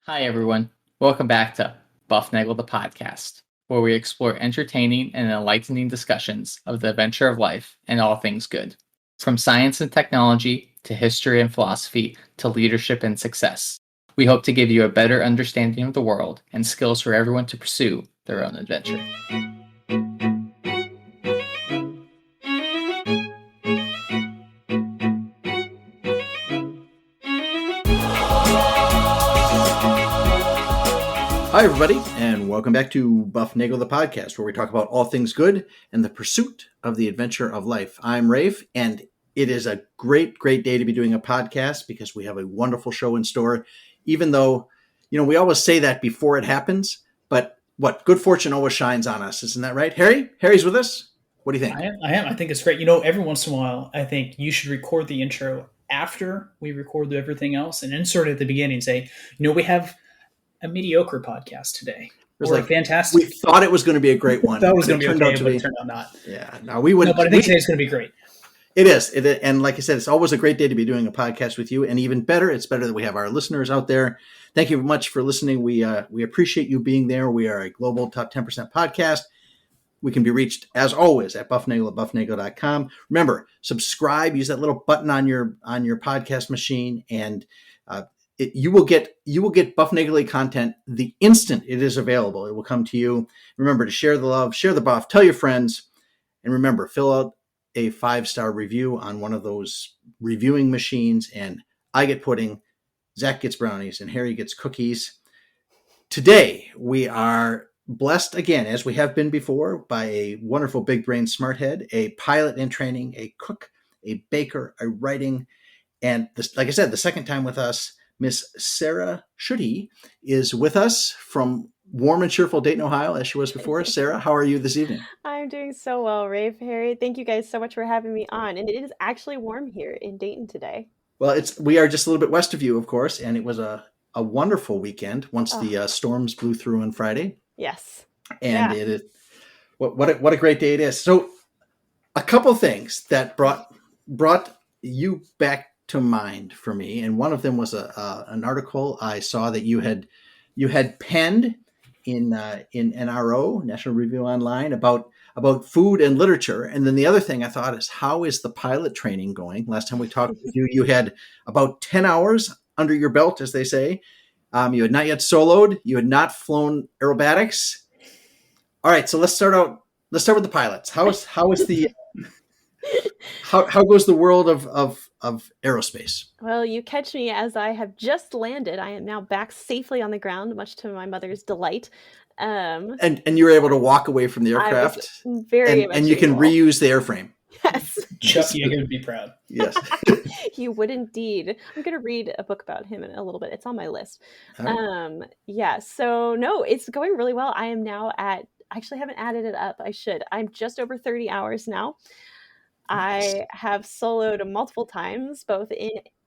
Hi, everyone. Welcome back to Bufnagle the podcast, where we explore entertaining and enlightening discussions of the adventure of life and all things good. From science and technology to history and philosophy to leadership and success. We hope to give you a better understanding of the world and skills for everyone to pursue their own adventure. Hi, everybody, and welcome back to Bufnagle the podcast, where we talk about all things good and the pursuit of the adventure of life. I'm Rafe, and it is a great day to be doing a podcast because we have a wonderful show in store. Even though, we always say that before it happens, but good fortune always shines on us. Isn't that right? Harry's with us. What do you think? I am. I think it's great. Every once in a while, I think you should record the intro after we record everything else and insert it at the beginning and say, we have a mediocre podcast today. It was fantastic. We thought it was going to be a great one. That was going to be okay, but it turned out not. Yeah, no, we wouldn't. No, but I think today's going to be great. It is. And like I said, it's always a great day to be doing a podcast with you. And even better, it's better that we have our listeners out there. Thank you very much for listening. We appreciate you being there. We are a global top 10% podcast. We can be reached, as always, at bufnagle.com. Remember, subscribe. Use that little button on your podcast machine, and you will get Bufnagle content the instant it is available. It will come to you. Remember to share the love, share the buff, tell your friends, and remember, fill out a 5-star review on one of those reviewing machines. And I get pudding, Zach gets brownies, and Harry gets cookies. Today we are blessed again, as we have been before, by a wonderful big brain smart head, a pilot in training, a cook, a baker, a writing, and this, like I said, the second time with us, Miss Sarah Schutte is with us from warm and cheerful Dayton, Ohio, as she was before. Sarah, how are you this evening? I'm doing so well, Rafe, Harry. Thank you guys so much for having me on. And it is actually warm here in Dayton today. Well, we are just a little bit west of you, of course, and it was a wonderful weekend once the storms blew through on Friday. Yes. And it is what a great day it is. So a couple things that brought you back to mind for me, and one of them was an article I saw that you had penned in NRO, National Review Online, about food and literature. And then the other thing I thought is, how is the pilot training going? Last time we talked with you, you had about 10 hours under your belt, as they say. You had not yet soloed. You had not flown aerobatics. All right, so let's start with the pilots. How goes the world of aerospace? Well, you catch me as I have just landed. I am now back safely on the ground, much to my mother's delight. And you were able to walk away from the aircraft, and you can reuse the airframe. Yes. Chuck Yeager would be proud. Yes. He would indeed. I'm going to read a book about him in a little bit. It's on my list. Right. So no, it's going really well. I am now I actually haven't added it up. I should. I'm just over 30 hours now. I have soloed multiple times, both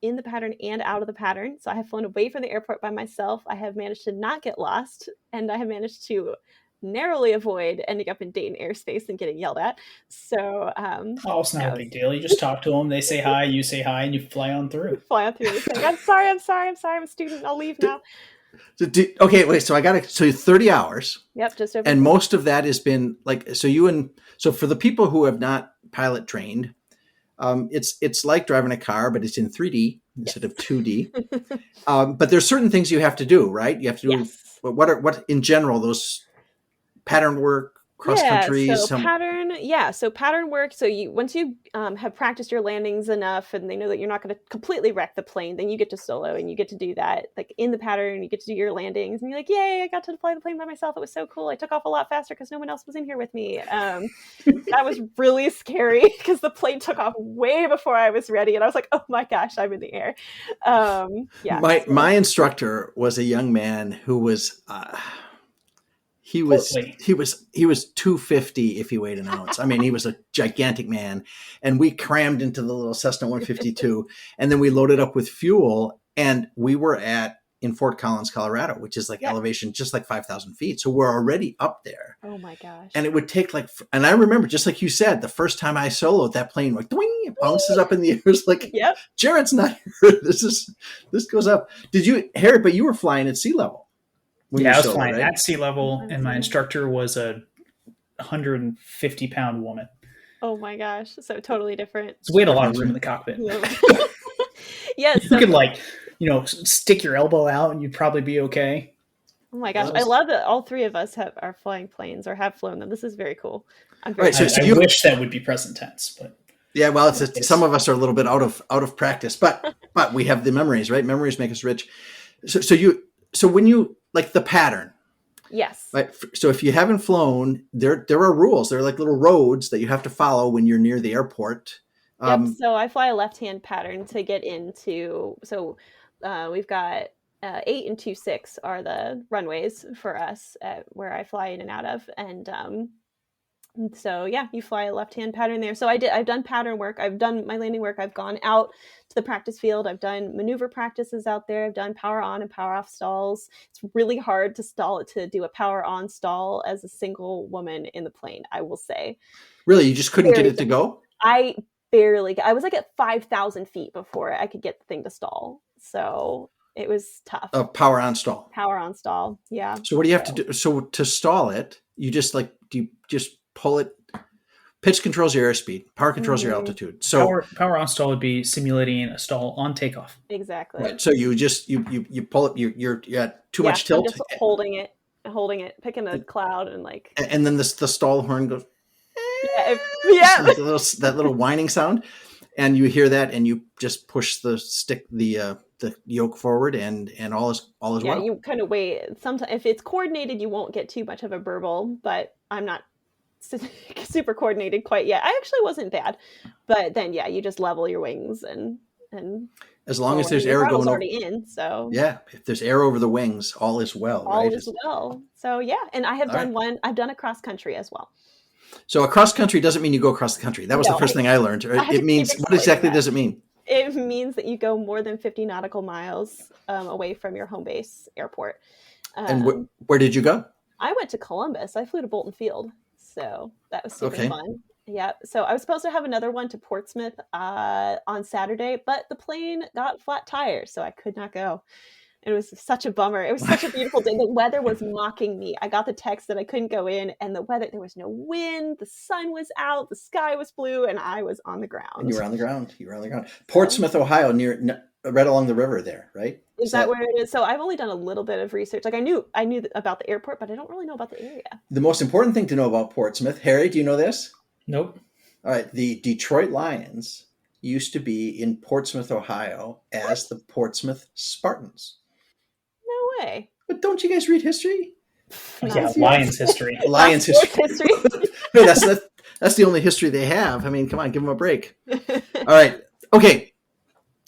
in the pattern and out of the pattern. So I have flown away from the airport by myself. I have managed to not get lost, and I have managed to narrowly avoid ending up in Dayton airspace and getting yelled at. So, it's not a big deal. You just talk to them. They say hi, you say hi, and you fly on through. I'm sorry. I'm a student. I'll leave now. Okay, wait. So 30 hours. Yep, just over. And most of that has been so for the people who have not pilot trained, it's like driving a car, but it's in 3D instead of 2D. But there's certain things you have to do, right? You have to do. Yes. What in general those pattern work, cross country. So pattern work. So once you have practiced your landings enough, and they know that you're not going to completely wreck the plane, then you get to solo and you get to do that. Like in the pattern, you get to do your landings, and you're like, "Yay! I got to fly the plane by myself. It was so cool. I took off a lot faster because no one else was in here with me." That was really scary because the plane took off way before I was ready, and I was like, "Oh my gosh, I'm in the air." My instructor was a young man who was. He was 250 if he weighed an ounce. I mean, he was a gigantic man, and we crammed into the little Cessna 152, and then we loaded up with fuel, and we were in Fort Collins, Colorado, which is like Yeah. elevation just like 5,000 feet. So we're already up there. Oh my gosh. And it would take and I remember, just like you said, the first time I soloed, that plane, like, doing, it bounces up in the air. It's like, Yep. Jared's not here. This goes up. Did you, Harry, but you were flying at sea level. Yeah, I was flying at sea level, and my Amazing. instructor was a 150-pound woman. Oh my gosh. So totally different. So we had a lot of room in the cockpit. Yes. You could, like, stick your elbow out and you'd probably be okay. Oh my gosh. I love that all three of us are flying planes or have flown them. This is very cool. I'm very I wish that would be present tense, but yeah, well, some of us are a little bit out of practice, but we have the memories, right? Memories make us rich. So when you, like, the pattern. Yes. Right. So if you haven't flown, there are rules. There are like little roads that you have to follow when you're near the airport. Yep. So I fly a left-hand pattern to get into. So we've got 8 and 2-6 are the runways for us where I fly in and out of, and so yeah, you fly a left-hand pattern there. So I've done pattern work. I've done my landing work. I've gone out to the practice field. I've done maneuver practices out there. I've done power on and power off stalls. It's really hard to do a power on stall as a single woman in the plane, I will say. Really? You just couldn't get it to go? I was like at 5,000 feet before I could get the thing to stall. So it was tough. Power on stall. Power on stall. Yeah. So what do you have to do? So to stall it, you just do you just pull it? Pitch controls your airspeed. Power controls your altitude. So power on stall would be simulating a stall on takeoff. Exactly. Right. So you just you pull it. You're at too much tilt. I'm just holding it, picking a cloud and like. And then the stall horn goes. Yeah. Like that little whining sound, and you hear that, and you just push the yoke forward, and all is well. Yeah, you kind of wait. Sometimes if it's coordinated, you won't get too much of a burble, but I'm not super coordinated quite yet. I actually wasn't bad, but then yeah, you just level your wings and as long as there's air going already in. So yeah, if there's air over the wings, all is well. All right? is well. So yeah, and I have done one. I've done a cross country as well. So across country doesn't mean you go across the country. That was the first thing I learned. It means, what exactly does it mean? It means that you go more than 50 nautical miles away from your home base airport. And where did you go? I went to Columbus. I flew to Bolton Field. So that was super fun. Yeah. So I was supposed to have another one to Portsmouth on Saturday, but the plane got flat tires, so I could not go. It was such a bummer. It was such a beautiful day. The weather was mocking me. I got the text that I couldn't go in, and the weather, there was no wind, the sun was out, the sky was blue, and I was on the ground. And you were on the ground. Portsmouth, Ohio, right along the river there, right? Is that where it is? So I've only done a little bit of research. Like I knew about the airport, but I don't really know about the area. The most important thing to know about Portsmouth, Harry, do you know this? Nope. All right. The Detroit Lions used to be in Portsmouth, Ohio as the Portsmouth Spartans. No way. But don't you guys read history? Yeah, Lions history. Lions history. Hey, that's the only history they have. I mean, come on, give them a break. All right. Okay.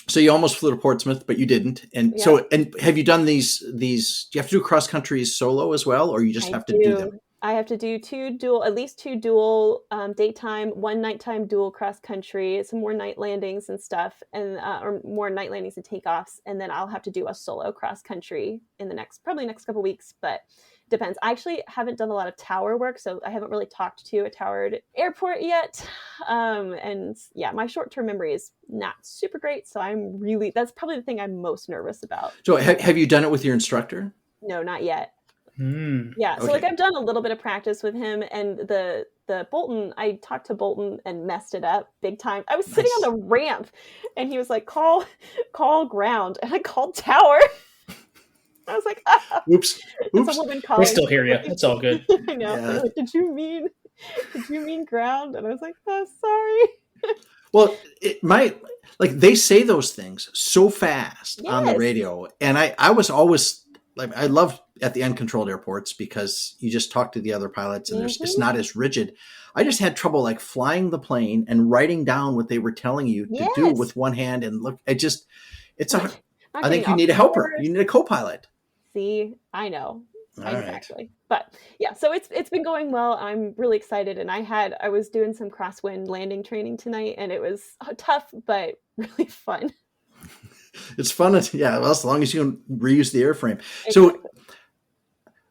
So you almost flew to Portsmouth, but you didn't. And and have you done these, do you have to do cross countries solo as well, or you just have to do them? I have to do at least two dual daytime, one nighttime dual cross country, some more night landings and stuff, and or more night landings and takeoffs, and then I'll have to do a solo cross country in the next couple weeks, but depends. I actually haven't done a lot of tower work, so I haven't really talked to a towered airport yet. And yeah, my short-term memory is not super great, so that's probably the thing I'm most nervous about. So have you done it with your instructor? No, not yet. Yeah, so okay. like I've done a little bit of practice with him, and the Bolton, I talked to Bolton and messed it up big time. I was sitting on the ramp, and he was like, call ground, and I called tower. I was like, oops. It's a woman calling. We still hear you. It's all good. I know. Yeah. Like, did you mean ground? And I was like, oh, sorry. Well, it might, like, they say those things so fast on the radio, and I was always like, I love at the uncontrolled airports because you just talk to the other pilots, and it's not as rigid. I just had trouble like flying the plane and writing down what they were telling you to do with one hand, and look, I think you need a helper. You need a co-pilot. See, I know. All exactly. right. But yeah, so it's been going well. I'm really excited, and I was doing some crosswind landing training tonight, and it was tough but really fun. It's fun. Yeah, well, as long as you can reuse the airframe. So, Exactly.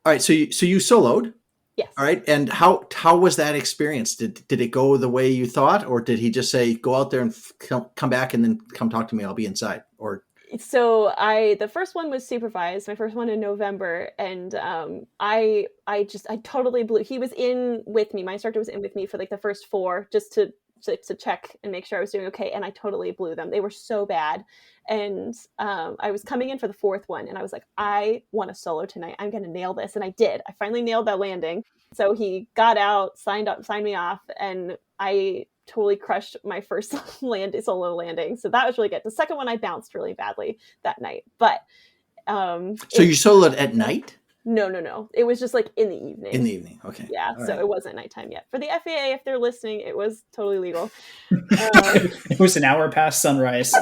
all right. So you soloed. Yes. All right. And how was that experience? Did it go the way you thought, or did he just say, go out there and come back and then come talk to me? I'll be inside. Or So the first one was supervised, my first one in November, and I totally blew. He was in with me. My instructor was in with me for like the first 4, just to check and make sure I was doing okay. And I totally blew them. They were so bad. And I was coming in for the 4th one, and I was like, I want to solo tonight. I'm going to nail this. And I did. I finally nailed that landing. So he got out, signed me off, and I totally crushed my first solo landing. So that was really good. The second one, I bounced really badly that night. But so you soloed at night? No. It was just like in the evening. In the evening, okay. Yeah, All so right. It wasn't nighttime yet. For the FAA, if they're listening, it was totally legal. It was an hour past sunrise.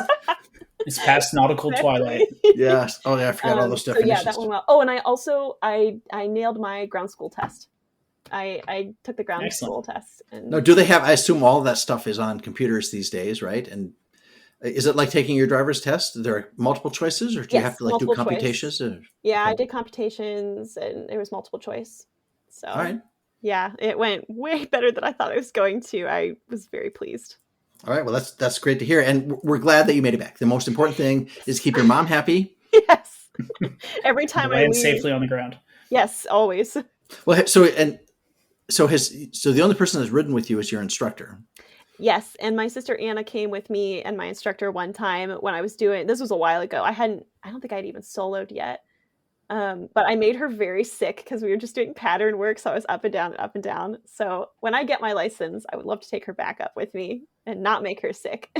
It's past nautical twilight. Yes. Oh, yeah, I forgot all those definitions. So yeah, that went well. Oh, and I also I nailed my ground school test. I took the ground school test. And Now, do they have? I assume all of that stuff is on computers these days, right? And is it like taking your driver's test? There are multiple choices, or do you have to like do computations? Yeah, I did computations, and there was multiple choice. So all right. Yeah, it went way better than I thought it was going to. I was very pleased. All right. Well, that's great to hear, and we're glad that you made it back. The most important thing is keep your mom happy. Yes. Every time I land leave. safely on the ground. Yes, always. Well, so the only person that's ridden with you is your instructor. Yes, and my sister Anna came with me and my instructor one time when I was doing. This was a while ago. I don't think I'd even soloed yet. But I made her very sick because we were just doing pattern work, so I was up and down and up and down. So when I get my license, I would love to take her back up with me and not make her sick.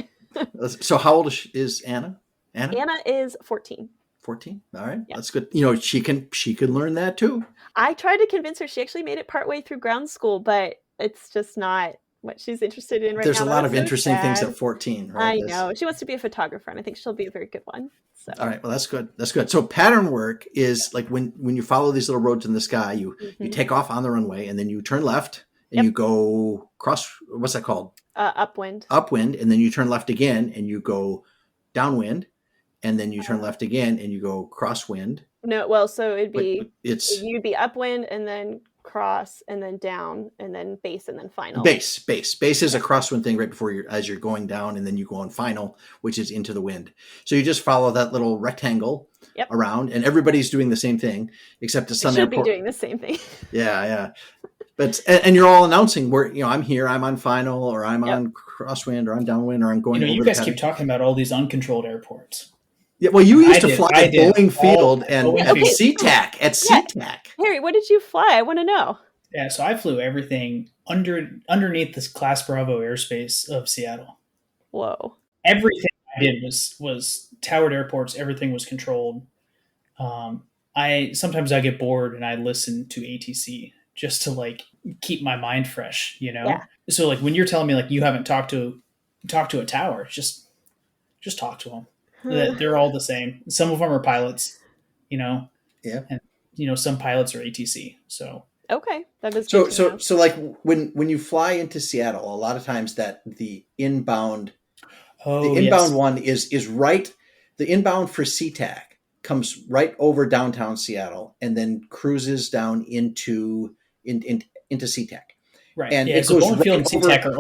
So how old is Anna? Anna is 14. 14. All right, Yeah. That's good. She can learn that too. I tried to convince her. She actually made it partway through ground school, but it's just not what she's interested in right There's now. a lot of interesting things at 14, right? I know. She wants to be a photographer, and I think she'll be a very good one. So. All right. Well, that's good. That's good. So pattern work is like when you follow these little roads in the sky, you take off on the runway and then you turn left and you go cross. What's that called? Upwind. Upwind. And then you turn left again and you go downwind. And then you turn left again and you go crosswind. No, well, so you'd be upwind and then cross and then down and then base and then final. Base is a crosswind thing right before as you're going down, and then you go on final, which is into the wind. So you just follow that little rectangle around, and everybody's doing the same thing except at some airport. Should be doing the same thing. Yeah. But and you're all announcing where I'm here, I'm on final, or I'm on crosswind, or I'm downwind, or I'm going. You guys keep talking about all these uncontrolled airports. Yeah, well, you used to fly at Boeing Field and at SeaTac. Harry, what did you fly? I want to know. Yeah, so I flew everything underneath this Class Bravo airspace of Seattle. Whoa. Everything I did was towered airports. Everything was controlled. Sometimes I get bored and I listen to ATC just to like keep my mind fresh, Yeah. So like when you're telling me like you haven't talked to a tower, just talk to them. They're all the same. Some of them are pilots, Yeah. and some pilots are ATC. So okay, that is so like when you fly into Seattle, a lot of times that the inbound one is right. The inbound for SeaTac comes right over downtown Seattle and then cruises down into SeaTac. Right. And it goes Boeing Field and SeaTac are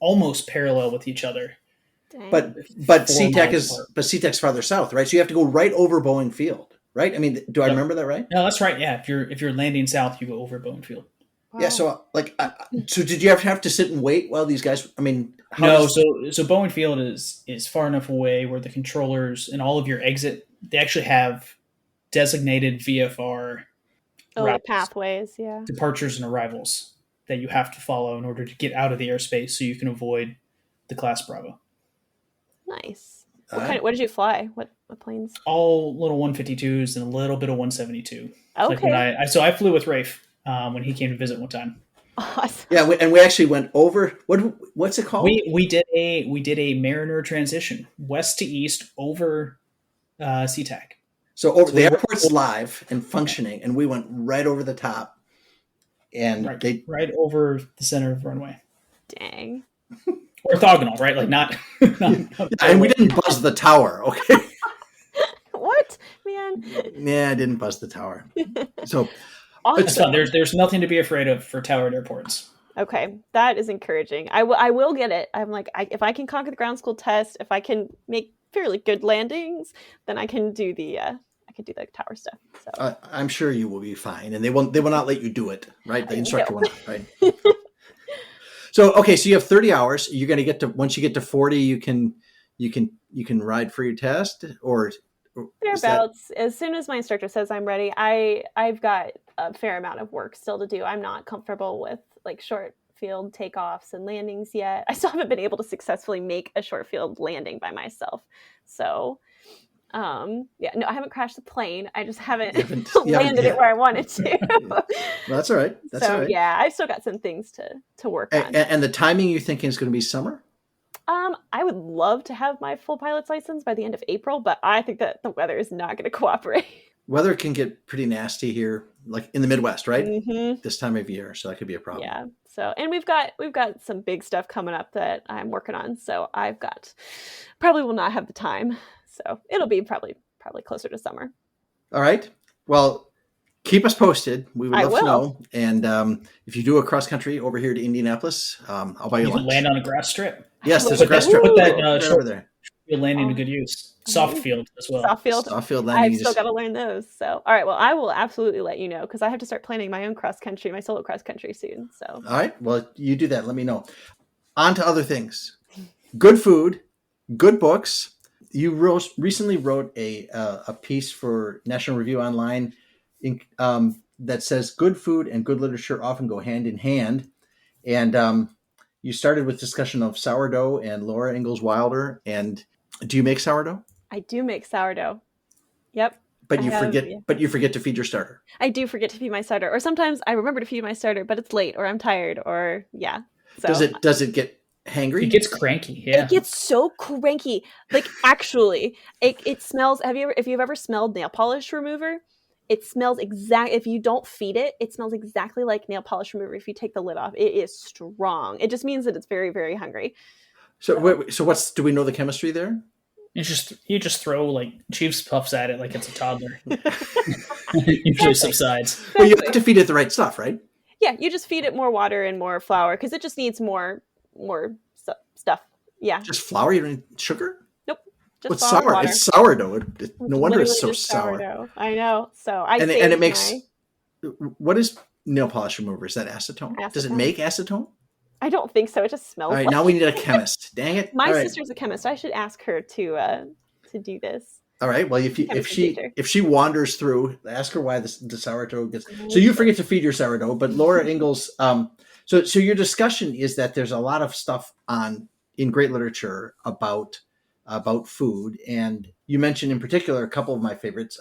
almost parallel with each other. Dang. But SeaTac's farther south, right? So you have to go right over Boeing Field, right? I mean, do I remember that right? No, that's right. Yeah, if you're landing south, you go over Boeing Field. Wow. Yeah. So so did you have to sit and wait while these guys? I mean, So Boeing Field is far enough away where the controllers and all of your exit, they actually have designated VFR pathways, departures and arrivals that you have to follow in order to get out of the airspace, so you can avoid the Class Bravo. Nice. What did you fly? What planes? All little 152s and a little bit of 172. Okay. Like I flew with Rafe when he came to visit one time. Awesome. Yeah, and we actually went over. What's it called? We did a Mariner transition west to east over SeaTac. So the airport's live and functioning, and we went right over the top, and right over the center of the runway. Dang. Orthogonal, right? Like not and we didn't buzz the tower, okay? man. Yeah, I didn't buzz the tower. So It's Awesome. fun. There's nothing to be afraid of for towered airports. Okay, that is encouraging. I will get it. I'm like, if I can conquer the ground school test, if I can make fairly good landings, then I can do the tower stuff. So I'm sure you will be fine, and they will not let you do it, right? The instructor No. will not, right? So okay, so you have 30 hours. You're going to get to, once you get to 40, you can ride for your test, or is that- thereabouts. As soon as my instructor says I'm ready, I've got a fair amount of work still to do. I'm not comfortable with like short field takeoffs and landings yet. I still haven't been able to successfully make a short field landing by myself. So yeah, no, I haven't crashed the plane. I just haven't landed it where I wanted to. Well, that's all right. That's all right. Yeah, I've still got some things to work on. And the timing you thinking is going to be summer? I would love to have my full pilot's license by the end of April, but I think that the weather is not going to cooperate. Weather can get pretty nasty here, like in the Midwest, right? Mm-hmm. This time of year, so that could be a problem. Yeah. So, and we've got some big stuff coming up that I'm working on. So probably will not have the time. So it'll be probably closer to summer. All right. Well, keep us posted. We would love to know. And if you do a cross country over here to Indianapolis, I'll buy you lunch. Land on a grass strip. Yes, there's a grass strip. Put that right over there. You'll land into good use. Soft field as well. Soft field landing. I've still got to learn those. So, all right. Well, I will absolutely let you know because I have to start planning my own my solo cross country soon. So, all right. Well, you do that. Let me know. On to other things. Good food, good books. You recently wrote a piece for National Review Online that says good food and good literature often go hand in hand. And you started with discussion of sourdough and Laura Ingalls Wilder. And do you make sourdough? I do make sourdough. Yep. But you forget to feed your starter. I do forget to feed my starter, or sometimes I remember to feed my starter, but it's late, or I'm tired, or yeah. So does it get hangry? It gets cranky. Yeah. It gets so cranky. Like actually, it smells. If you've ever smelled nail polish remover, it smells if you don't feed it, it smells exactly like nail polish remover. If you take the lid off, it is strong. It just means that it's very, very hungry. So do we know the chemistry there? You just throw like Chiefs Puffs at it like it's a toddler. Usually subsides. Well, you have to feed it the right stuff, right? Yeah, you just feed it more water and more flour because it just needs more stuff. Yeah. Just flour? You don't need sugar? Nope. Just What's sour? Water. It's sourdough. No wonder it's so sour. Sourdough. I know. So and it makes. What is nail polish remover? Is that acetone? Does it make acetone? I don't think so. It just smells. All right, now we need a chemist. Dang it! My sister's a chemist. I should ask her to do this. All right. Well, if she wanders through, ask her why the sourdough gets. So you forget to feed your sourdough, but Laura Ingalls. So your discussion is that there's a lot of stuff in great literature about food, and you mentioned in particular a couple of my favorites,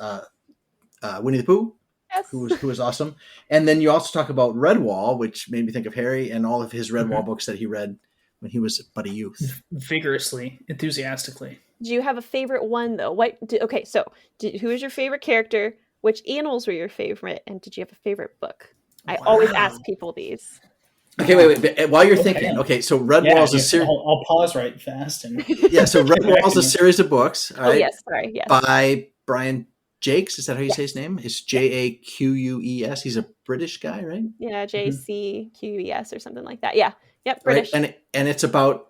Winnie the Pooh. Yes. Who was awesome. And then you also talk about Redwall, which made me think of Harry and all of his Redwall books that he read when he was but a youth. Vigorously, enthusiastically. Do you have a favorite one, though? Who is your favorite character? Which animals were your favorite? And did you have a favorite book? I always ask people these. Okay, wait. While you're thinking, okay, so Redwall is a series. I'll pause right fast. So Redwall is a series of books. All right, yes, sorry, yes. By Brian Jakes, is that how you say his name? It's Jaques. He's a British guy, right? Yeah, JCQES or something like that. Yeah, yep, British. Right? And it's about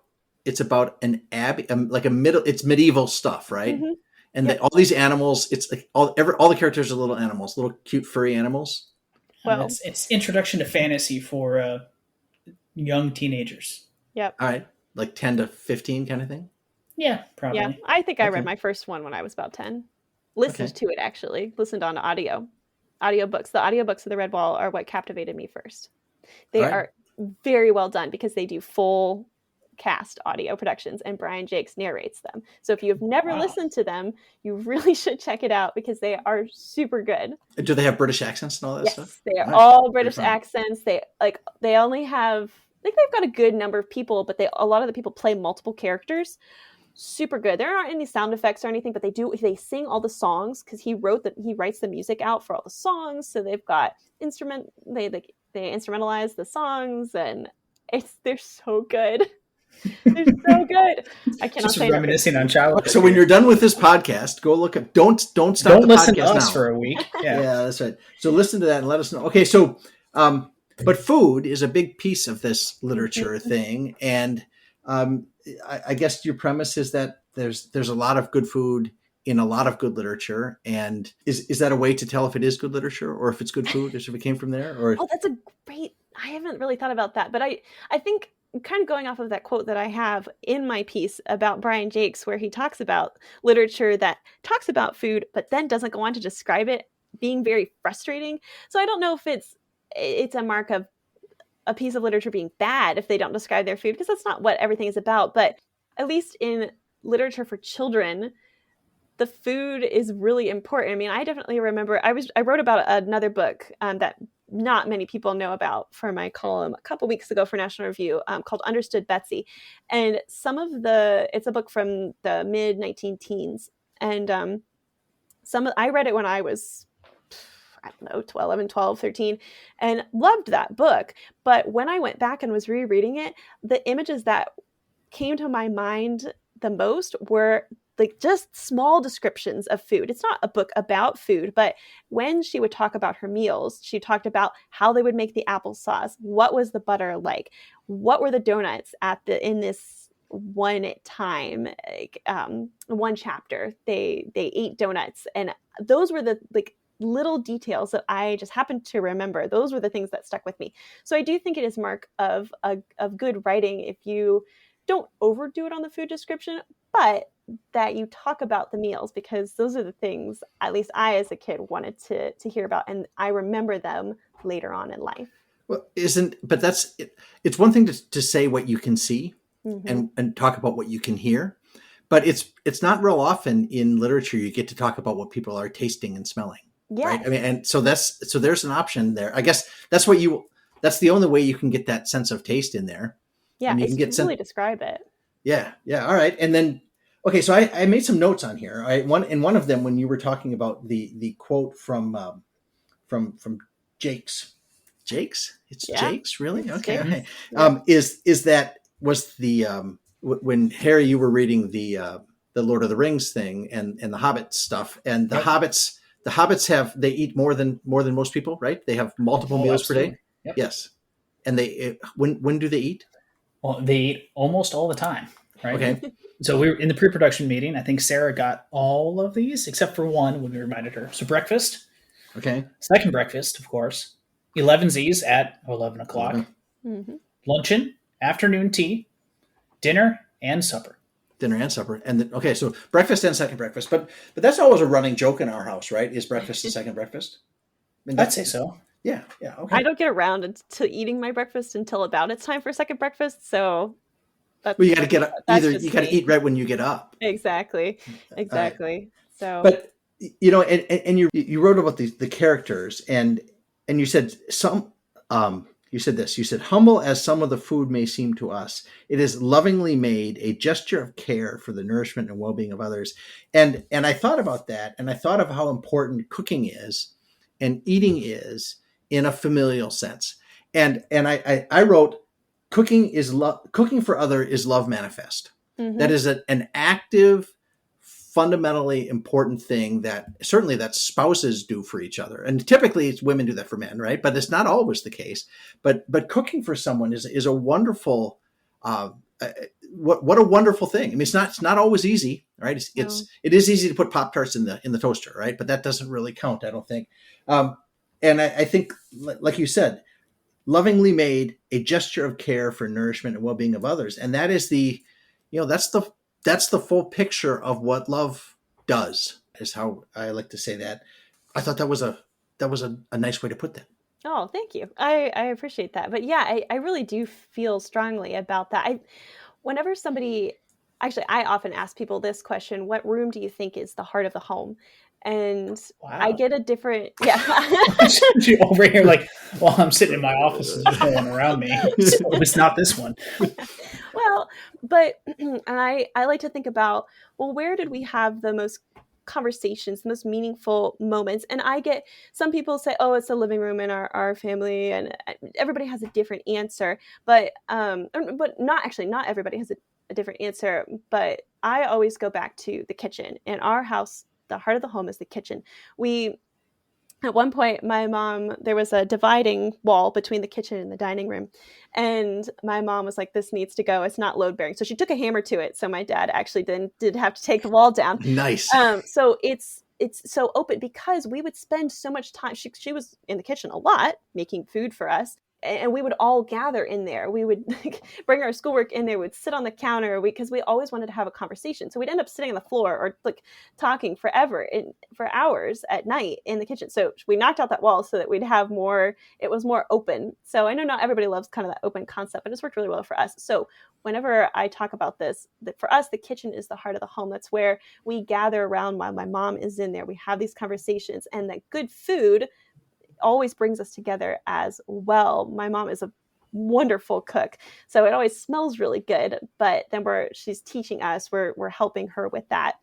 an abbey, it's medieval stuff, right? Mm-hmm. And all these animals, it's like all the characters are little animals, little cute furry animals. Well, it's introduction to fantasy for young teenagers. Yep. All right, like 10 to 15 kind of thing. Yeah, probably. Yeah, I think I read my first one when I was about 10. Listened to it, actually. Listened on audiobooks. The audiobooks of the Redwall are what captivated me first. They are very well done because they do full cast audio productions and Brian Jakes narrates them. So if you've never listened to them, you really should check it out because they are super good. Do they have British accents and all that stuff? Yes, they are all British accents. They only have, they've got a good number of people, but a lot of the people play multiple characters. Super good. There aren't any sound effects or anything, but they sing all the songs because he writes the music out for all the songs. So they've got they instrumentalize the songs and they're so good. They're so good. I cannot Just say enough. reminiscing on childhood. So when you're done with this podcast, go look up. Don't stop don't the listen to podcast us now. for a week. Yeah, that's right. So listen to that and let us know. Okay, so but food is a big piece of this literature thing, and I guess your premise is that there's a lot of good food in a lot of good literature, and is that a way to tell if it is good literature or if it's good food, if it came from there? Or Oh, that's a great. I haven't really thought about that, but I think kind of going off of that quote that I have in my piece about Brian Jakes, where he talks about literature that talks about food, but then doesn't go on to describe it being very frustrating. So I don't know if it's a mark of a piece of literature being bad if they don't describe their food, because that's not what everything is about. But at least in literature for children, the food is really important. I mean, I definitely remember I wrote about another book that not many people know about for my column a couple weeks ago for National Review, called Understood Betsy. And it's a book from the mid 19-teens. And I read it when I was, I don't know, 12, 13, and loved that book. But when I went back and was rereading it, the images that came to my mind the most were like just small descriptions of food. It's not a book about food, but when she would talk about her meals, she talked about how they would make the applesauce. What was the butter like? What were the donuts in this one time, like, one chapter, they ate donuts, and those were the like little details that I just happened to remember. Those were the things that stuck with me. So I do think it is mark of good writing if you don't overdo it on the food description, but that you talk about the meals, because those are the things at least I as a kid wanted to hear about, and I remember them later on in life. well, but that's it. It's one thing to say what you can see Mm-hmm. and talk about what you can hear, but it's not real often in literature you get to talk about what people are tasting and smelling. Yes. Right. I mean, and so there's an option there. I guess that's the only way you can get that sense of taste in there. Yeah, and you it's can get really describe it. Yeah. All right. And then, okay, so I made some notes on here. One of them, when you were talking about the quote from Jakes. Jakes? It's Yeah. Jakes, really? It's Okay. Jakes. Okay. Is that was the when Harry, you were reading the Lord of the Rings thing and the Hobbit stuff, and the Hobbits they eat more than most people, right? They have multiple meals per day. Yep. Yes. And when do they eat? Well, they eat almost all the time, right? Okay. So we were in the pre-production meeting. I think Sarah got all of these except for one when we reminded her. So breakfast, Okay. second breakfast, of course, 11sies at 11 o'clock, Mm-hmm. luncheon, afternoon tea, dinner, and supper. Dinner and supper, and then, okay, so breakfast and second breakfast, but that's always a running joke in our house, right? Is breakfast and second breakfast? I mean, I'd say so. Yeah. Okay. I don't get around to eating my breakfast until about it's time for second breakfast. So that's, Well, you got to get that's either just you got to me. eat right when you get up. Exactly. So, But and you wrote about the characters, and you said you said this. You said, humble as some of the food may seem to us, it is lovingly made, a gesture of care for the nourishment and well-being of others. And I thought about that, and I thought of how important cooking is and eating is in a familial sense. And I wrote, cooking for other is love manifest. mm-hmm. That is an active, fundamentally important thing that spouses do for each other. And typically it's women do that for men, right? But it's not always the case. But cooking for someone is a wonderful, what a wonderful thing. I mean, it's not always easy, right? It is easy to put Pop-Tarts in the toaster, right? But that doesn't really count, I don't think. And I think, like you said, lovingly made, a gesture of care for nourishment and well-being of others. And that is that's the full picture of what love does, is how I like to say that. I thought that was a nice way to put that. Oh, thank you. I appreciate that. But yeah, I really do feel strongly about that. Whenever somebody, actually, I often ask people this question: what room do you think is the heart of the home? And Wow. I get a different, yeah. You over here like, well, I'm sitting in my office and there's no one around me. So it's not this one. Well, but, and I like to think about, well, where did we have the most conversations, the most meaningful moments. And I get, some people say, oh, it's the living room in our family, and everybody has a different answer, but not everybody has a different answer. But I always go back to the kitchen. In our house, the heart of the home is the kitchen. At one point, my mom, there was a dividing wall between the kitchen and the dining room. And my mom was like, this needs to go. It's not load bearing. So she took a hammer to it. So my dad actually did have to take the wall down. Nice. So it's so open because we would spend so much time. She was in the kitchen a lot making food for us. And we would all gather in there. We would bring our schoolwork in there. We'd sit on the counter because we always wanted to have a conversation. So we'd end up sitting on the floor or like talking for hours at night in the kitchen. So we knocked out that wall so that we'd have more. It was more open. So I know not everybody loves kind of that open concept, but it's worked really well for us. So whenever I talk about this, that for us, the kitchen is the heart of the home. That's where we gather around while my mom is in there. We have these conversations, and that good food always brings us together as well. My mom is a wonderful cook, so it always smells really good, but then she's teaching us, we're helping her with that.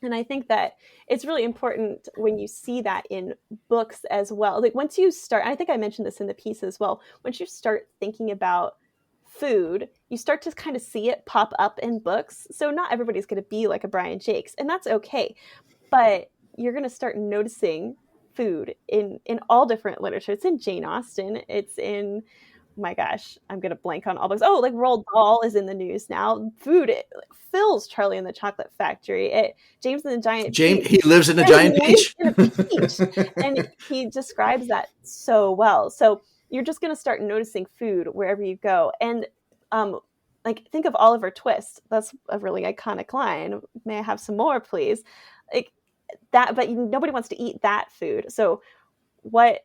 And I think that it's really important when you see that in books as well. Like once you start, I think I mentioned this in the piece as well, once you start thinking about food, you start to kind of see it pop up in books. So not everybody's going to be like a Brian Jakes, and that's okay, but you're going to start noticing food in all different literature. It's in Jane Austen. It's in, my gosh, I'm going to blank on all books. Oh, like Roald Dahl is in the news now. Food, it fills Charlie and the Chocolate Factory. James and the Giant Peach. He lives in a giant peach. In a peach. And he describes that so well. So you're just going to start noticing food wherever you go. And like think of Oliver Twist. That's a really iconic line. May I have some more, please? Like that, but nobody wants to eat that food. So what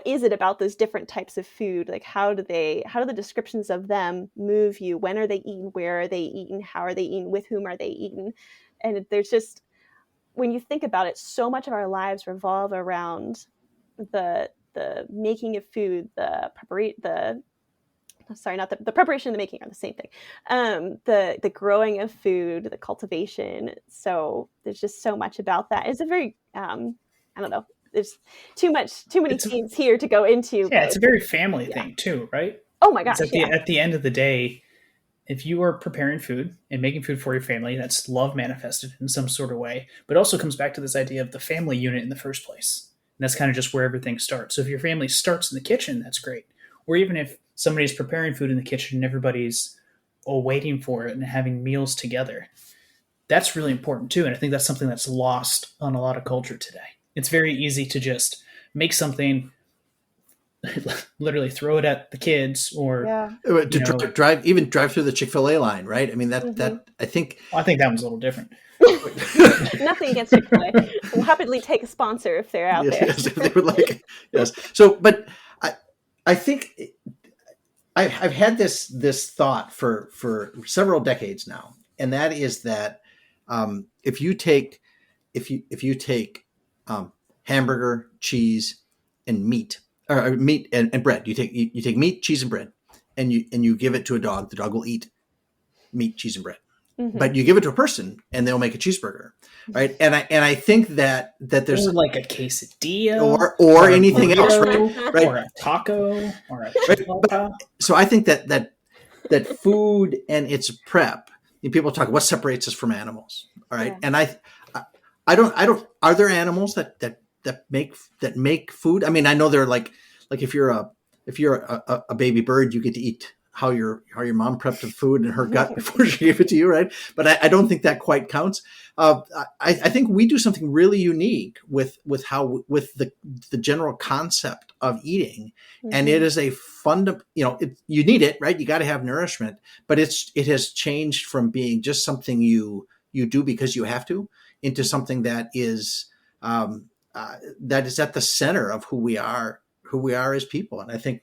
is it about those different types of food? Like how do the descriptions of them move you? When are they eaten? Where are they eaten? How are they eaten? With whom are they eaten? And there's just, when you think about it, so much of our lives revolve around the making of food, the preparation and the making are the same thing. The growing of food, the cultivation. So there's just so much about that. It's a very, I don't know. There's too many themes here to go into. Yeah, it's a very family thing too, right? Oh my gosh. At the end of the day, if you are preparing food and making food for your family, that's love manifested in some sort of way. But it also comes back to this idea of the family unit in the first place. And that's kind of just where everything starts. So if your family starts in the kitchen, that's great. Or even if somebody's preparing food in the kitchen and everybody's waiting for it and having meals together, that's really important too. And I think that's something that's lost on a lot of culture today. It's very easy to just make something, literally throw it at the kids, or drive through the Chick-fil-A line, right? I mean that I think that one's a little different. Nothing against Chick-fil-A. We'll happily take a sponsor if they're out there. Yes, if they would like. Yes. So, but I think I've had this thought for several decades now, and that is that if you take hamburger, cheese, and meat, or meat and bread, you take meat, cheese, and bread, and you give it to a dog. The dog will eat meat, cheese, and bread. Mm-hmm. But you give it to a person, and they'll make a cheeseburger, right? And I think that there's like a quesadilla or anything else, right? Or a taco or a right? So I think that food and its prep. People talk what separates us from animals, all right? Yeah. And I don't. Are there animals that make food? I mean, I know they're like if you're a baby bird, you get to eat how your mom prepped the food in her gut before she gave it to you, right? But I don't think that quite counts. I think we do something really unique with the general concept of eating, and it is a you need it, right? You got to have nourishment, but it has changed from being just something you do because you have to, into something that is at the center of who we are as people. And I think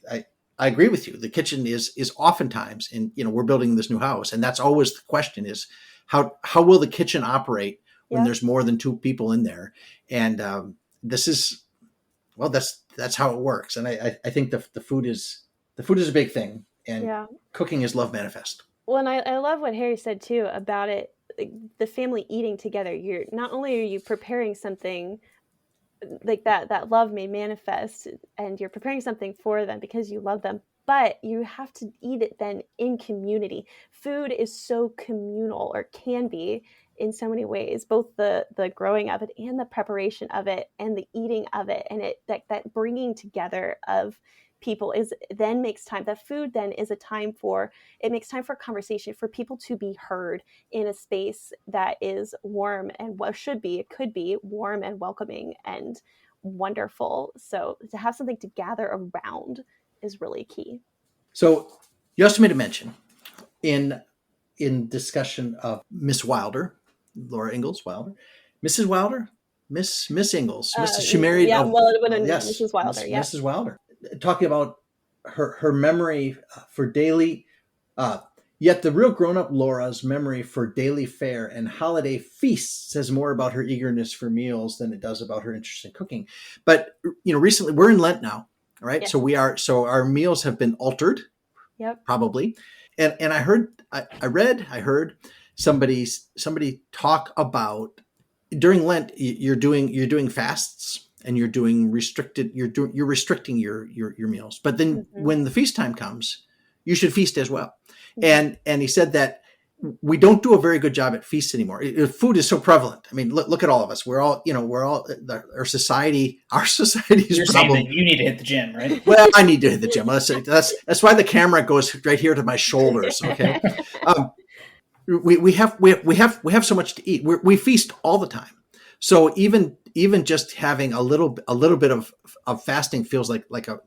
I agree with you. The kitchen is oftentimes, and we're building this new house, and that's always the question: is how will the kitchen operate when there's more than two people in there? And that's how it works. And I think the food is a big thing, and cooking is love manifest. Well, and I love what Harry said too about it. the family eating together. You're not only are you preparing something like that love may manifest, and you're preparing something for them because you love them, but you have to eat it then in community. Food is so communal, or can be in so many ways, both the growing of it and the preparation of it and the eating of it, and it that bringing together of people is then makes time. That food then is a time for, it makes time for conversation, for people to be heard in a space that is warm and what should be, it could be warm and welcoming and wonderful. So to have something to gather around is really key. So you also made a mention in discussion of Miss Wilder, Laura Ingalls Wilder, Mrs. Wilder, Miss Ingalls. She married. Yeah, well, it would have been yes, Mrs. Wilder. Yeah, Mrs. Wilder, talking about her memory for daily. Yet the real grown-up Laura's memory for daily fare and holiday feasts says more about her eagerness for meals than it does about her interest in cooking. But recently we're in Lent now, right? Yeah. So our meals have been altered. Yep. Probably. And I heard somebody talk about during Lent you're doing fasts and you're restricting your meals. But then when the feast time comes, you should feast as well. And he said that we don't do a very good job at feasts anymore. Food is so prevalent. I mean, look at all of us. We're all our society. Our society's You're problem. saying that you need to hit the gym, right? Well, I need to hit the gym. That's why the camera goes right here to my shoulders. Okay. We have so much to eat. We feast all the time. So even just having a little bit of fasting feels like a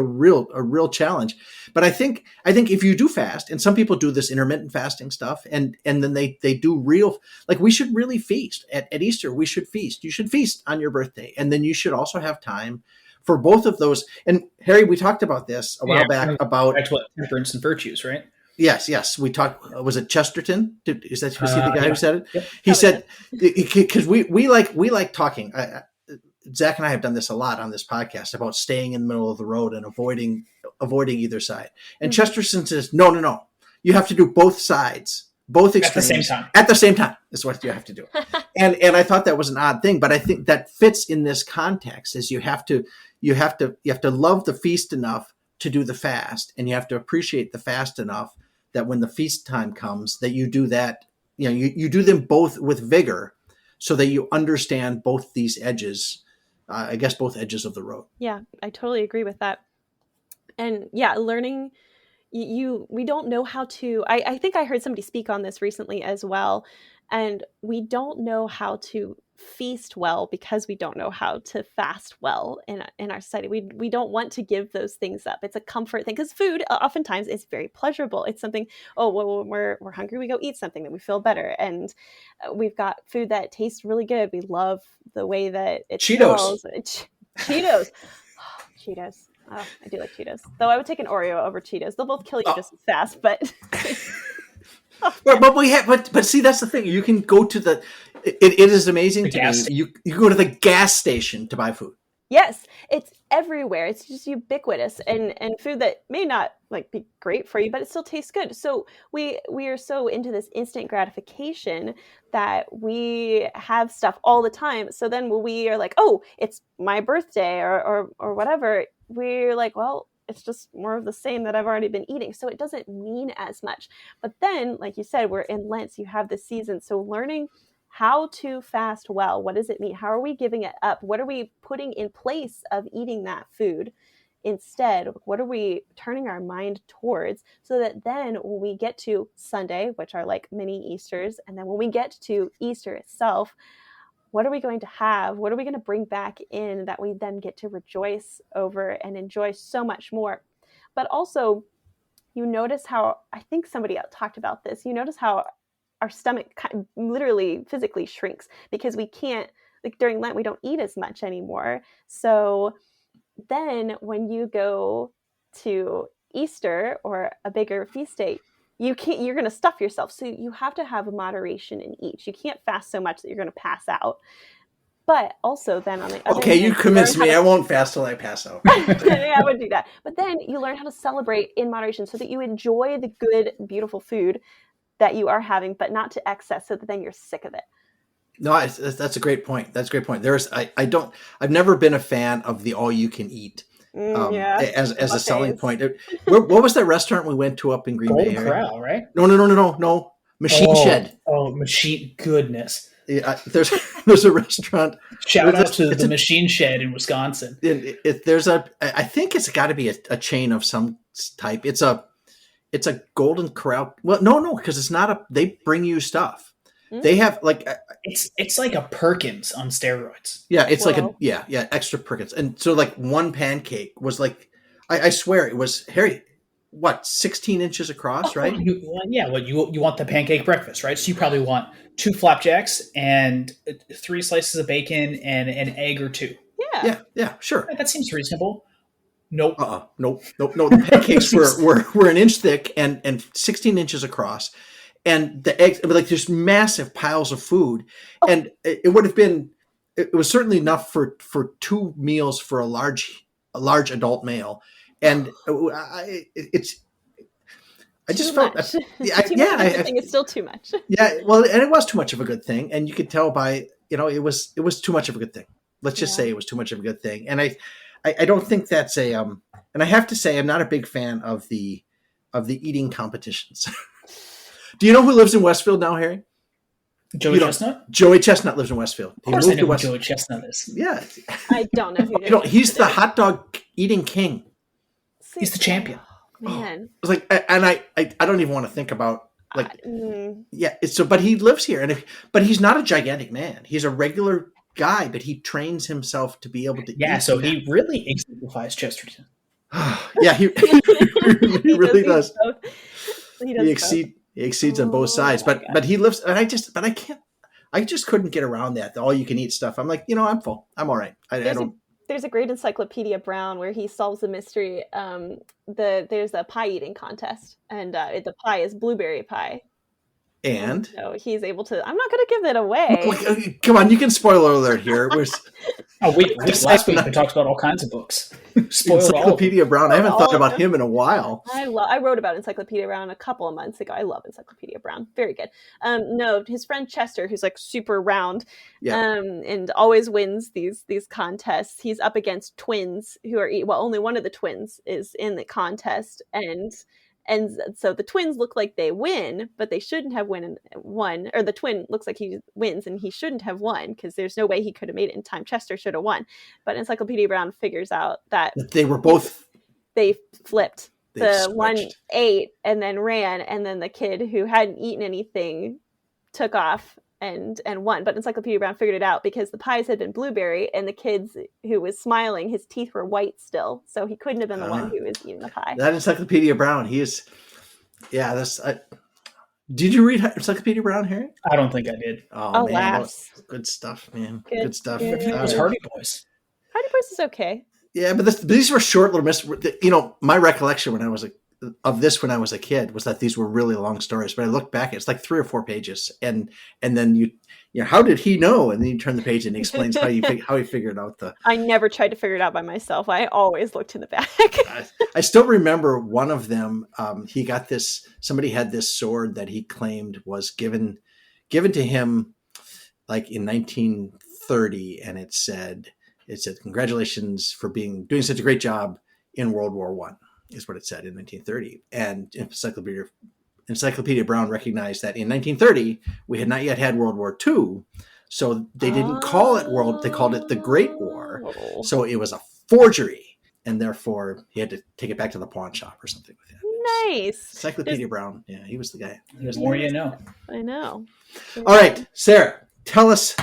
real challenge. But I think if you do fast, and some people do this intermittent fasting stuff, and then they do real, like we should really feast at Easter. We should feast. You should feast on your birthday, and then you should also have time for both of those. And Harry, we talked about this a while back about what temperance and virtues, right? Yes. We talked. Was it Chesterton? Is that the guy who said it? Yep. He said because we like talking. Zach and I have done this a lot on this podcast about staying in the middle of the road and avoiding either side. And Chesterton says, no. You have to do both sides, both extremes at the same time. Is what you have to do. and I thought that was an odd thing, but I think that fits in this context. Is you have to love the feast enough to do the fast, and you have to appreciate the fast enough that when the feast time comes, that you do that, you do them both with vigor so that you understand both these edges, I guess both edges of the road. Yeah, I totally agree with that. And yeah, learning, we don't know how to, I think I heard somebody speak on this recently as well. And we don't know how to feast well because we don't know how to fast well in our society. We don't want to give those things up. It's a comfort thing because food oftentimes is very pleasurable. It's something, when we're hungry, we go eat something that we feel better. And we've got food that tastes really good. We love the way that it smells. Cheetos. Cheetos. Oh, I do like Cheetos. Though I would take an Oreo over Cheetos. They'll both kill you just as fast, but... But see, that's the thing. You can go to it is amazing to me. You go to the gas station to buy food. Yes, it's everywhere. It's just ubiquitous, and food that may not be great for you, but it still tastes good. So we are so into this instant gratification that we have stuff all the time. So then when we are like, oh, it's my birthday or whatever, we're like, well, it's just more of the same that I've already been eating. So it doesn't mean as much. But then, like you said, we're in Lent, so you have this season. So learning how to fast well, what does it mean? How are we giving it up? What are we putting in place of eating that food instead? What are we turning our mind towards so that then when we get to Sunday, which are like mini Easters, and then when we get to Easter itself, what are we going to have? What are we going to bring back in that we then get to rejoice over and enjoy so much more? But also, you notice how, I think somebody else talked about this, you notice how our stomach literally physically shrinks because we can't, during Lent, we don't eat as much anymore. So then when you go to Easter or a bigger feast day, you're going to stuff yourself. So you have to have moderation in each. You can't fast so much that you're going to pass out. But also then on the other hand, you convinced me. I won't fast till I pass out. Yeah, I would do that. But then you learn how to celebrate in moderation so that you enjoy the good, beautiful food that you are having, but not to excess, so that then you're sick of it. No, that's a great point. That's a great point. I've never been a fan of the all you can eat as a selling point. What was that restaurant we went to up in Green Bay? Golden Corral, right? No. Machine Shed. Oh, Machine, goodness. Yeah, there's a restaurant. Shout out to the Machine Shed in Wisconsin. I think it's got to be a chain of some type. It's a Golden Corral. Well, no, because it's not they bring you stuff. They have like it's like a Perkins on steroids. Yeah, it's like extra Perkins. And so like one pancake was like I swear it was Harry, 16 inches across, right? You want the pancake breakfast, right? So you probably want 2 flapjacks and 3 slices of bacon and an egg or 2. Yeah, sure. That seems reasonable. Nope. Nope. The pancakes were an inch thick and 16 inches across. And the eggs, like there's massive piles of food. And it was certainly enough for 2 meals for a large adult male. And I just felt, thing is still too much. Yeah, well, and it was too much of a good thing, and you could tell by it was too much of a good thing. Let's just say it was too much of a good thing, and I don't think that's a and I have to say I'm not a big fan of the eating competitions. Do you know who lives in Westfield now, Harry? Joey Chestnut? Joey Chestnut lives in Westfield. Of course I know who Joey Chestnut is. Yeah. I don't know who he's the hot dog eating king. He's the champion. Man. It's like, and I don't even want to think about but he lives here, but he's not a gigantic man. He's a regular guy, but he trains himself to be able to eat. So he really exemplifies Chesterton. Yeah, he really does. He exceeds on both sides, but he lives, and I just couldn't get around that. The all you can eat stuff. I'm like, I'm full. I'm all right. There's a great Encyclopedia Brown where he solves a mystery. There's a pie eating contest, and the pie is blueberry pie. And so he's able to. I'm not going to give it away. Come on, you can spoiler alert here. Last week we talked about all kinds of books. Encyclopedia Brown. I haven't thought about him in a while. I wrote about Encyclopedia Brown a couple of months ago. I love Encyclopedia Brown. Very good. No, his friend Chester, who's like super round, and always wins these contests. He's up against twins who are only one of the twins is in the contest, and so the twins look like they win, but they shouldn't have won. Or the twin looks like he wins and he shouldn't have won because there's no way he could have made it in time. Chester should have won. But Encyclopedia Brown figures out that they were both... They flipped. The one ate and then ran, and then the kid who hadn't eaten anything took off and won. But Encyclopedia Brown figured it out because the pies had been blueberry, and the kids who was smiling, his teeth were white still, so he couldn't have been the one who was eating the pie. That Encyclopedia Brown, he is. Yeah, that's. Did you read Encyclopedia Brown, Harry? I don't think I did. Oh man, good stuff, man. Good stuff. It was Hardy Boys. Hardy Boys is okay. Yeah, but these were short little mysteries. My recollection when I was a kid was that these were really long stories. But I look back, it's like 3 or 4 pages, and then how did he know? And then you turn the page and he explains how he figured out the. I never tried to figure it out by myself. I always looked in the back. I still remember one of them. He got this. Somebody had this sword that he claimed was given to him, like in 1930, and it said, "Congratulations for doing such a great job in World War I." Is what it said in 1930. And Encyclopedia Brown recognized that in 1930, we had not yet had World War II. So they didn't call it they called it the Great War. So it was a forgery. And therefore, he had to take it back to the pawn shop or something like that. Nice. Encyclopedia Brown. Yeah, he was the guy. There's more you know. I know. All right, Sarah, tell us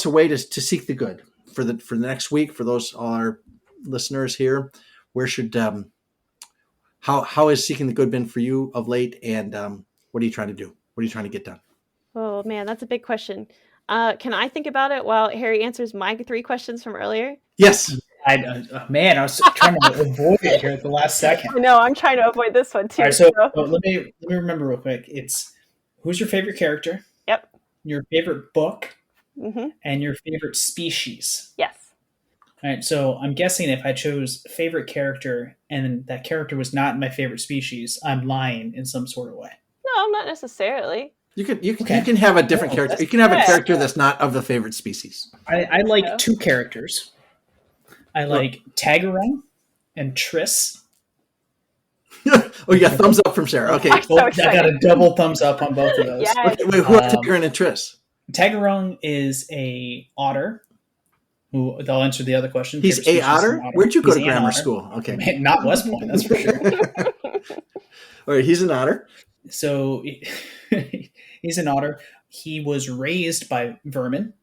a way to seek the good for the next week, for all our listeners here. Where should... How has seeking the good been for you of late, and what are you trying to do? What are you trying to get done? Oh man, that's a big question. Can I think about it while Harry answers my 3 questions from earlier? Yes. I was trying to avoid it here at the last second. I know, I'm trying to avoid this one too. All right, so let me remember real quick. It's who's your favorite character? Yep. Your favorite book, mm-hmm. and your favorite species. Yes. All right, so I'm guessing if I chose favorite character and that character was not my favorite species, I'm lying in some sort of way. No, No, not necessarily. You can Okay. you can have a different Oh, character. that's You can have a good. character that's not of the favorite species. I like Yeah. 2 characters. I like Tagarung and Triss. Oh, you got thumbs up from Sarah. Okay. I'm so I got excited. a double thumbs up on both of those. Yes. Okay, wait, who are Um, Tigran and Triss? Tagarung is a otter. Who they'll answer the other question. He's Favorite a species is otter? an Where'd you go He's to an grammar otter. school? Okay. Man, not West Point, that's for sure. All right, he's an otter. So he's an otter. He was raised by vermin.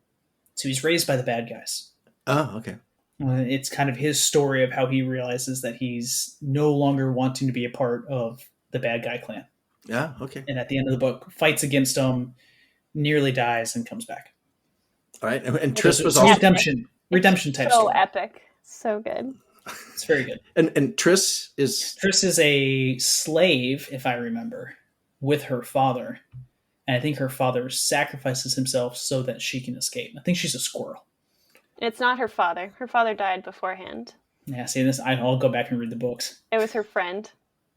So he's raised by the bad guys. Oh, okay. It's kind of his story of how he realizes that he's no longer wanting to be a part of the bad guy clan. Yeah, okay. And at the end of the book, fights against them, nearly dies, and comes back. All right. And So Triss was it's a also redemption type So story. epic. So good. It's very good. and Triss is Triss is a slave, if I remember, with her father. And I think her father sacrifices himself so that she can escape. I think she's a squirrel. It's not her father. Her father died beforehand. Yeah, see this? I'll go back and read the books. It was her friend,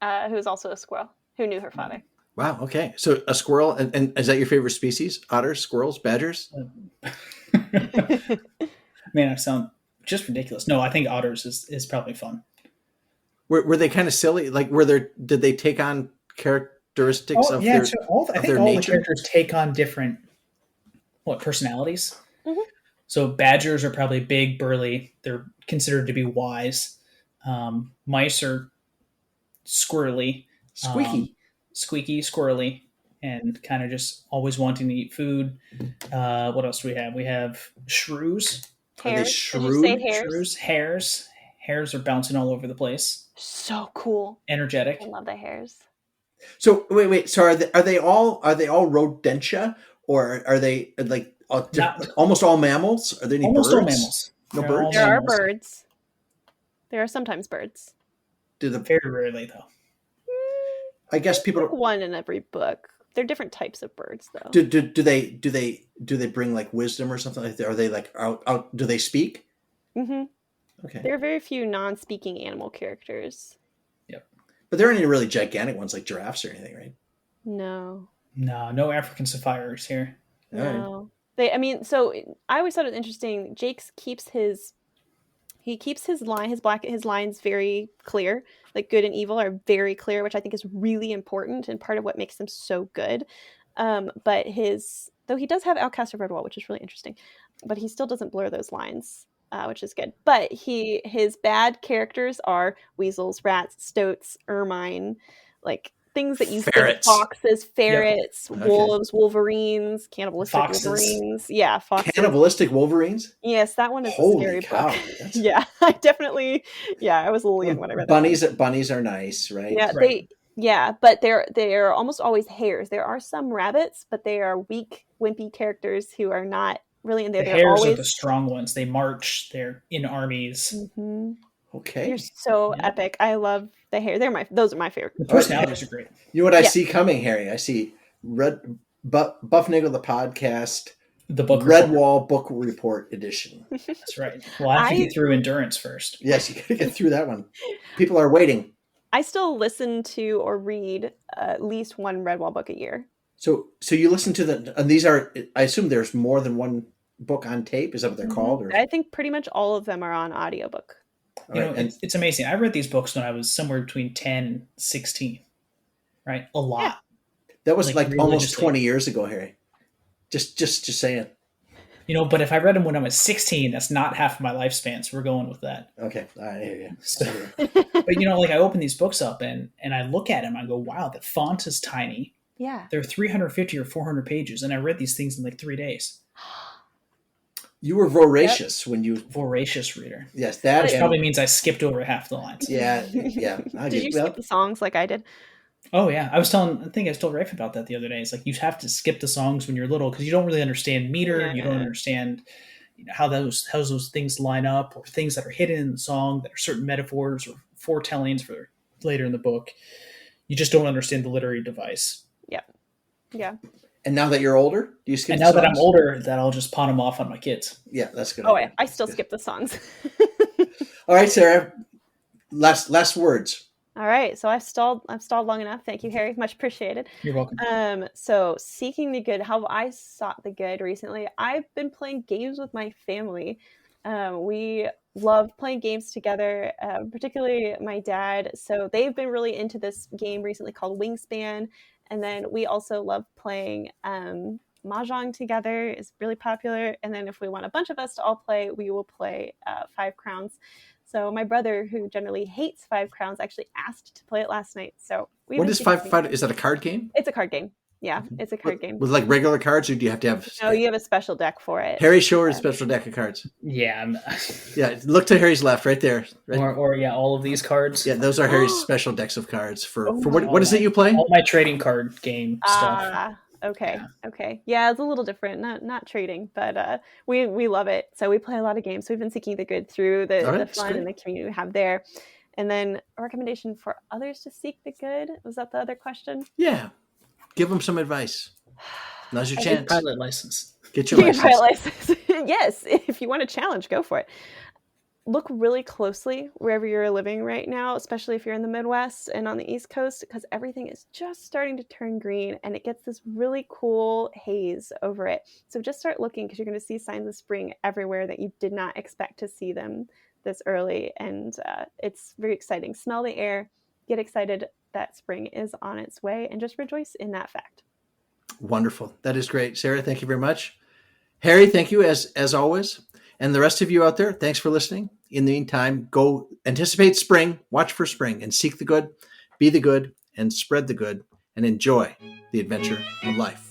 who was also a squirrel, who knew her father. wow, okay. So a squirrel and is that your favorite species? Otters, squirrels, badgers? Man, I sound just ridiculous. No, I think otters is probably fun. Were they kind of silly? Like did they take on characteristics of their I think their all the nature? characters take on different personalities. Mhm. So badgers are probably big, burly. They're considered to be wise. Mice are squirrely, Squeaky. squeaky, squirrely, and kind of just always wanting to eat food. What else do we have? We have shrews. Are they Hares. Did you shrewd? say hares? Shrews, hares. Hares are bouncing all over the place. So cool. Energetic. I love the hares. So wait. So are they all rodentia, or are they like Not- almost all mammals? Are there any Almost birds? all mammals. No They're all birds? There are mammals. birds. There are sometimes birds. Do the Very rarely, though. I guess people Like don't, one in every book. They're different types of birds, though. do they bring like wisdom or something like that? Are they like out? Do they speak? hmm Okay, There are very few non-speaking animal characters. but there aren't any really gigantic ones like giraffes or anything, right? No. No African sapphires here. All right. No. So I always thought it was interesting. Jake's keeps his lines very clear. Like good and evil are very clear, which I think is really important and part of what makes them so good. But though he does have Outcast of Redwall, which is really interesting, but he still doesn't blur those lines, which is good. But his bad characters are weasels, rats, stoats, ermine, like things that you Ferrets. think foxes, ferrets, Okay. wolves, wolverines, cannibalistic Foxes. wolverines. Yeah, foxes. Cannibalistic wolverines? Yes, that one is a Holy scary cow! book. That's- Yeah, I definitely. Yeah, I was a little young when I read that. Bunnies are nice, right? Yeah, Right. but they're almost always hares. There are some rabbits, but they are weak, wimpy characters who are not really in there. The They're hares are always. the strong ones. They march. They're in armies. Mhm. Okay. They're so Yeah. epic. I love the hare. Those are my favorite. The personalities are great. You know what I Yeah. see coming, Harry? I see Bufnagle the podcast, The book report. Redwall book report edition. That's right. Well, I have to I- get through endurance first. Yes, you got to get through that one. People are waiting. I still listen to or read at least one Redwall book a year. So you listen to and these are. I assume there's more than one book on tape. Is that what they're called? Or I think pretty much all of them are on audiobook. all You right, know, and it's amazing. I read these books when I was somewhere between 10 and 16. Right? A lot. that was like almost religiously. 20 years ago, Harry. Just saying. You know, but if I read them when I was 16, that's not half of my lifespan. So we're going with that. Okay, I hear you. So, but you know, like I open these books up and I look at them. I go, wow, the font is tiny. Yeah. They're 350 or 400 pages, and I read these things in like 3 days. You were voracious when you. Voracious reader. Yes, that Which and- probably means I skipped over half the lines. Yeah. Did you skip the songs like I did? Oh yeah, I think I told Rafe about that the other day. It's like you have to skip the songs when you're little because you don't really understand meter. Yeah. You don't understand how those things line up, or things that are hidden in the song that are certain metaphors or foretellings for later in the book. You just don't understand the literary device. Yeah. And now that you're older, do you skip? And the now that I'm songs? older, that I'll just pawn them off on my kids. Yeah, that's good. Oh, idea. I still That's skip the songs. good. All right, Sarah. Last words. All right, so I've stalled long enough. Thank you, Harry. Much appreciated. You're welcome. So seeking the good. How have I sought the good recently? I've been playing games with my family. We love playing games together, particularly my dad. So they've been really into this game recently called Wingspan, and then we also love playing Mahjong together. Is really popular. And then if we want a bunch of us to all play, we will play Five Crowns. So my brother, who generally hates Five Crowns, actually asked to play it last night. So what is five? Is that a card game? It's a card game. Yeah, it's a card game. With like regular cards, or do you have to have? No, you have a special deck for it. Harry, show her a special deck of cards. Yeah. Yeah, look to Harry's left, right there. Right? Or yeah, all of these cards. Yeah, those are Harry's special decks of cards for what is it you play? All my trading card game stuff. Okay. Okay. Yeah, it's a little different. Not trading, but we love it. So we play a lot of games. So we've been seeking the good through the fun and the community we have there. And then a recommendation for others to seek the good. Was that the other question? Yeah. Give them some advice. Now's your chance. Pilot license. Get your license. Yes. If you want a challenge, go for it. Look really closely wherever you're living right now, especially if you're in the Midwest and on the East Coast, because everything is just starting to turn green and it gets this really cool haze over it. So just start looking, because you're going to see signs of spring everywhere that you did not expect to see them this early. And it's very exciting. Smell the air, get excited that spring is on its way, and just rejoice in that fact. Wonderful. That is great. Sarah, thank you very much. Harry, thank you as always. And the rest of you out there, thanks for listening. In the meantime, go anticipate spring, watch for spring, and seek the good, be the good, and spread the good, and enjoy the adventure of life.